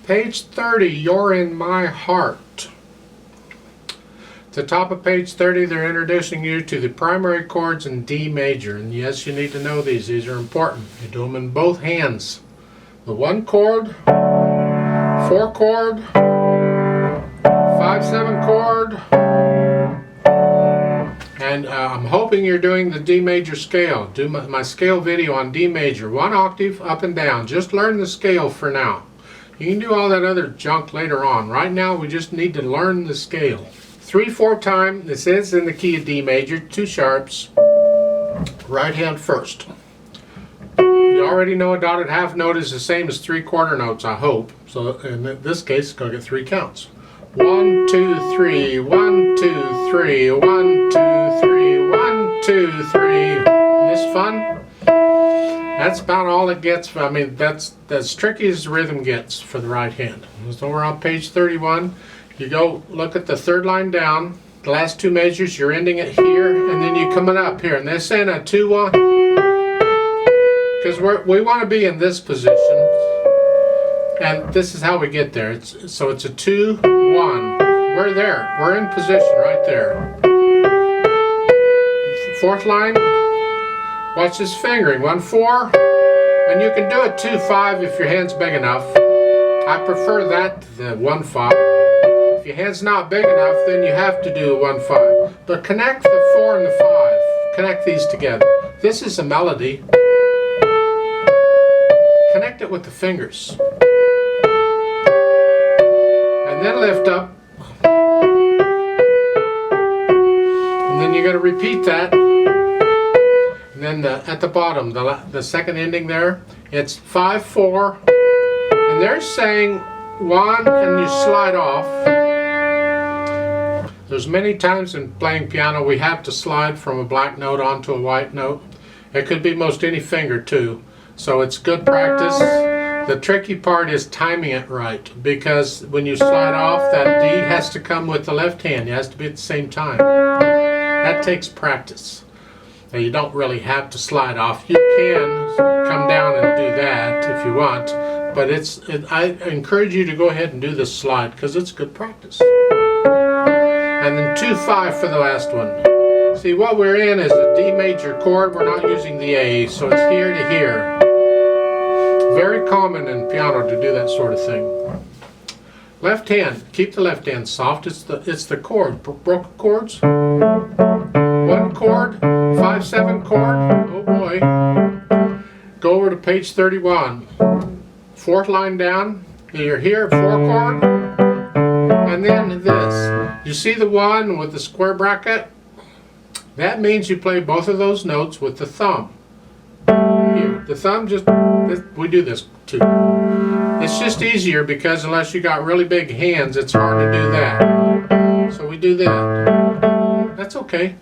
Page 30, You're in My Heart. At the top of page 30, they're introducing you to the primary chords in D major. And yes, you need to know these. These are important. You do them in both hands. The 1 chord, 4 chord, 5/7 chord, and I'm hoping you're doing the D major scale. Do my scale video on D major. 1 octave up and down. Just learn the scale for now. You can do all that other junk later on. Right now we just need to learn the scale. 3/4 time, this is in the key of D major, 2 sharps, right hand first. You already know a dotted half note is the same as 3/4 notes, I hope. So in this case, it's going to get 3 counts. 1, 2, 3, 1, 2, 3, 1, 2, 3, 1, 2, 3. Isn't this fun? That's about all it gets. I mean, that's as tricky as the rhythm gets for the right hand. So we're on page 31. You go look at the 3rd line down. The last 2 measures, you're ending it here, and then you're coming up here. And they're saying a 2-1. Because we want to be in this position. And this is how we get there. So it's a 2-1. We're there. We're in position right there. 4th line. Watch this fingering. 1-4, and you can do it 2-5 if your hand's big enough. I prefer that to the 1-5. If your hand's not big enough, then you have to do a 1-5. But connect the 4 and the 5. Connect these together. This is a melody. Connect it with the fingers. And then lift up. And then you're going to repeat that. And then at the bottom, the second ending there, it's 5-4, and they're saying 1 and you slide off. There's many times in playing piano we have to slide from a black note onto a white note. It could be most any finger too, so it's good practice. The tricky part is timing it right, because when you slide off, that D has to come with the left hand. It has to be at the same time. That takes practice. Now, you don't really have to slide off. You can come down and do that if you want, but I encourage you to go ahead and do this slide because it's good practice. And then 2-5 for the last one. See, what we're in is a D major chord. We're not using the A, so it's here to here. Very common in piano to do that sort of thing. Left hand, keep the left hand soft. It's the chord, broken chords. 1 chord, 5/7 chord. Oh boy. Go over to page 31. 4th line down. You're here, 4 chord. And then this. You see the 1 with the square bracket? That means you play both of those notes with the thumb. Here. The thumb we do this too. It's just easier because unless you got really big hands, it's hard to do that. So we do that. That's okay.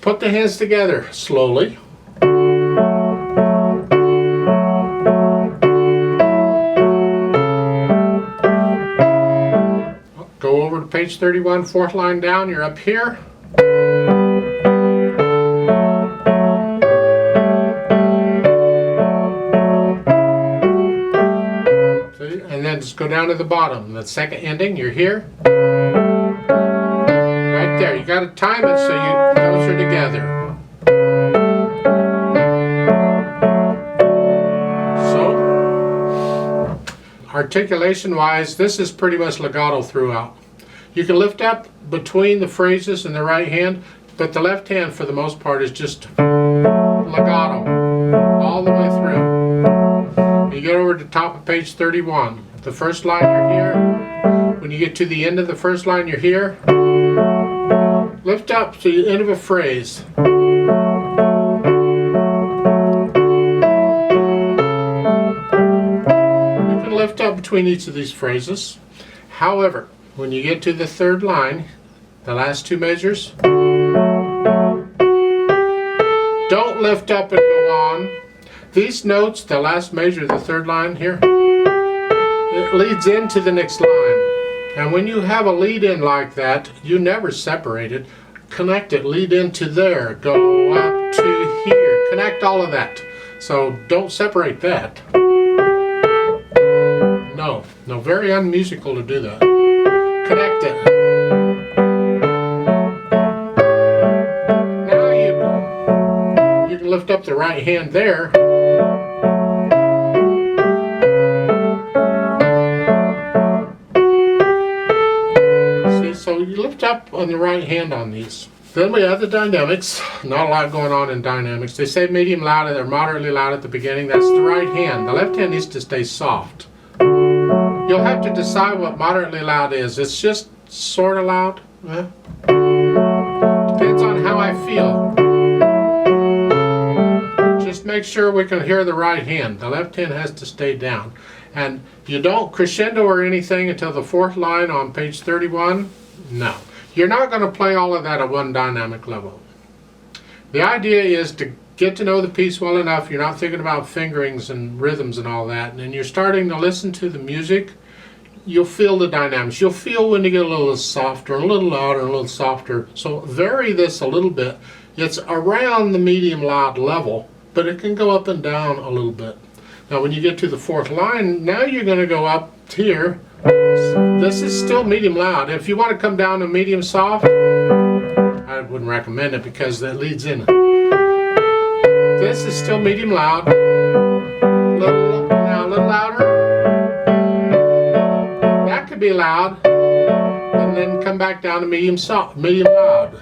Put the hands together slowly. Go over to page 31, 4th line down, you're up here. And then just go down to the bottom. The second ending, you're here. Right there. You got to time it so those are together. So, articulation-wise, this is pretty much legato throughout. You can lift up between the phrases in the right hand, but the left hand, for the most part, is just legato all the way through. You get over to the top of page 31. The first line, you're here. When you get to the end of the first line, you're here. Lift up to the end of a phrase. You can lift up between each of these phrases. However, when you get to the 3rd line, the last 2 measures, don't lift up and go on. These notes, the last measure, the 3rd line here, it leads into the next line. And when you have a lead in like that, you never separate it. Connect it, lead into there, go up to here. Connect all of that. So don't separate that. No, very unmusical to do that. Connect it. Now you can lift up the right hand there. See, so you lift up on the right hand on these. Then we have the dynamics. Not a lot going on in dynamics. They say medium loud or moderately loud at the beginning. That's the right hand. The left hand needs to stay soft. You'll have to decide what moderately loud is. It's just sort of loud. Depends on how I feel. Just make sure we can hear the right hand. The left hand has to stay down. And you don't crescendo or anything until the fourth line on page 31. No. You're not going to play all of that at one dynamic level. The idea is to get to know the piece well enough. You're not thinking about fingerings and rhythms and all that. And then you're starting to listen to the music. You'll feel the dynamics. You'll feel when you get a little softer, a little louder, a little softer. So vary this a little bit. It's around the medium loud level, but it can go up and down a little bit. Now when you get to the fourth line, now you're going to go up here. This is still medium loud. If you want to come down to medium soft, I wouldn't recommend it because that leads in. This is still medium loud. Now a little louder. That could be loud, and then come back down to medium soft, medium loud.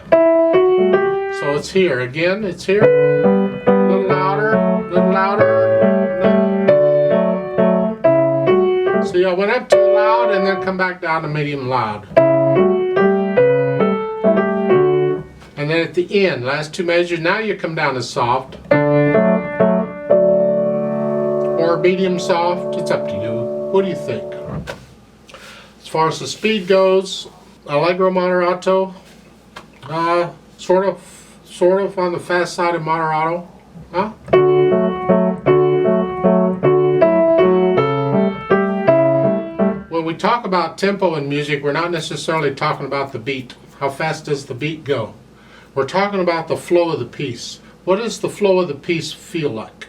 So it's here again. It's here. A little louder. A little louder. See, I went up too loud and then come back down to medium loud. And then at the end, last two measures, now you come down to soft. Or medium soft, it's up to you. What do you think? As far as the speed goes, Allegro moderato, sort of on the fast side of moderato. Huh? When we talk about tempo in music, we're not necessarily talking about the beat. How fast does the beat go? We're talking about the flow of the piece. What does the flow of the piece feel like?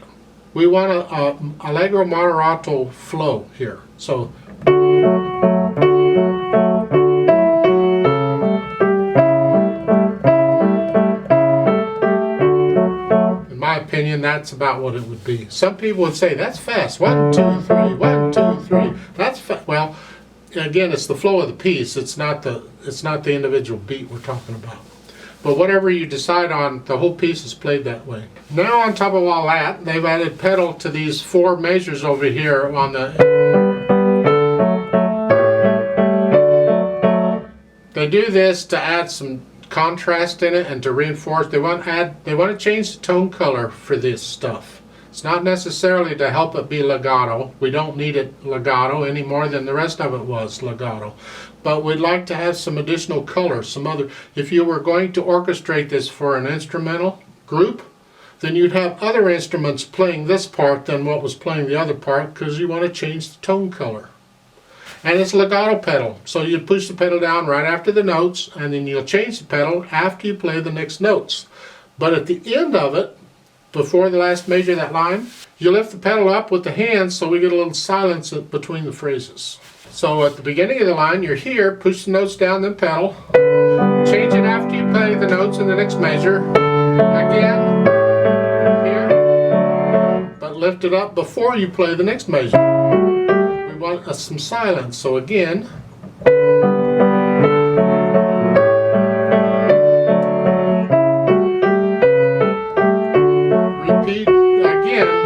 We want a Allegro moderato flow here. So in my opinion, that's about what it would be. Some people would say that's fast. 1, 2, 3, 1, 2, 3. That's fast. Well, again, it's the flow of the piece. It's not the individual beat we're talking about. But whatever you decide on, the whole piece is played that way. Now on top of all that, they've added pedal to these 4 measures over here on the... They do this to add some contrast in it and to reinforce. They want to change the tone color for this stuff. It's not necessarily to help it be legato. We don't need it legato any more than the rest of it was legato. But we'd like to have some additional color, some other. If you were going to orchestrate this for an instrumental group, then you'd have other instruments playing this part than what was playing the other part because you want to change the tone color. And it's legato pedal. So you push the pedal down right after the notes, and then you'll change the pedal after you play the next notes. But at the end of it, before the last measure of that line, you lift the pedal up with the hands so we get a little silence between the phrases. So at the beginning of the line, you're here, push the notes down, then pedal. Change it after you play the notes in the next measure. Again, here. But lift it up before you play the next measure. We want some silence, so again. Repeat again.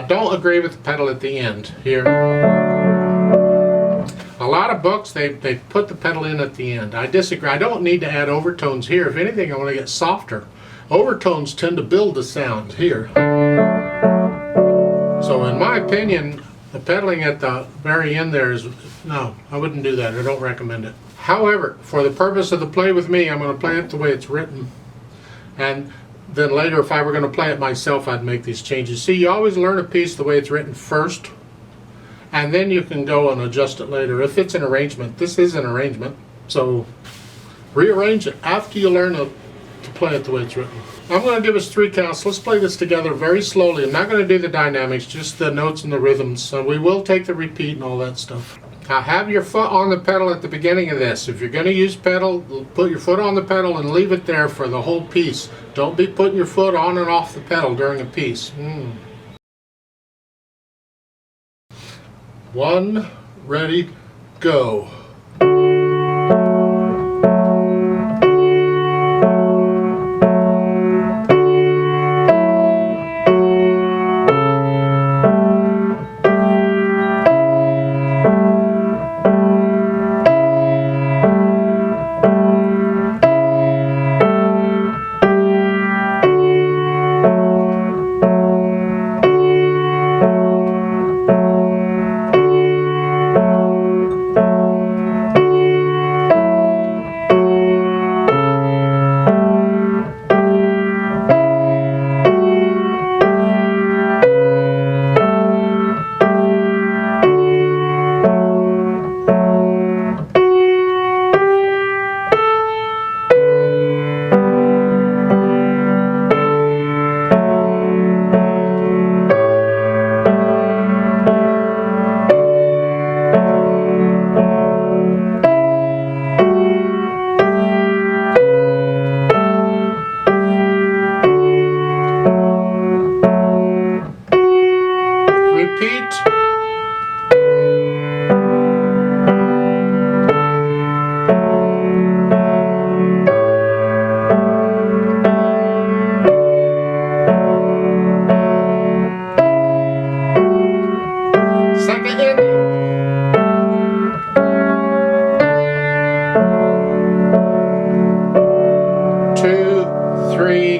Don't agree with the pedal at the end here. A lot of books, they put the pedal in at the end. I disagree. I don't need to add overtones here. If anything, I want to get softer. Overtones tend to build the sound here. So in my opinion, the pedaling at the very end there is, no, I wouldn't do that. I don't recommend it. However, for the purpose of the play with me, I'm going to play it the way it's written. And then later, if I were going to play it myself, I'd make these changes. See, you always learn a piece the way it's written first, and then you can go and adjust it later. If it's an arrangement, this is an arrangement, so rearrange it after you learn to play it the way it's written. I'm going to give us 3 counts. Let's play this together very slowly. I'm not going to do the dynamics, just the notes and the rhythms. So we will take the repeat and all that stuff. Now have your foot on the pedal at the beginning of this. If you're going to use pedal, put your foot on the pedal and leave it there for the whole piece. Don't be putting your foot on and off the pedal during a piece. 1, ready, go. Repeat. Second ending. 2, 3,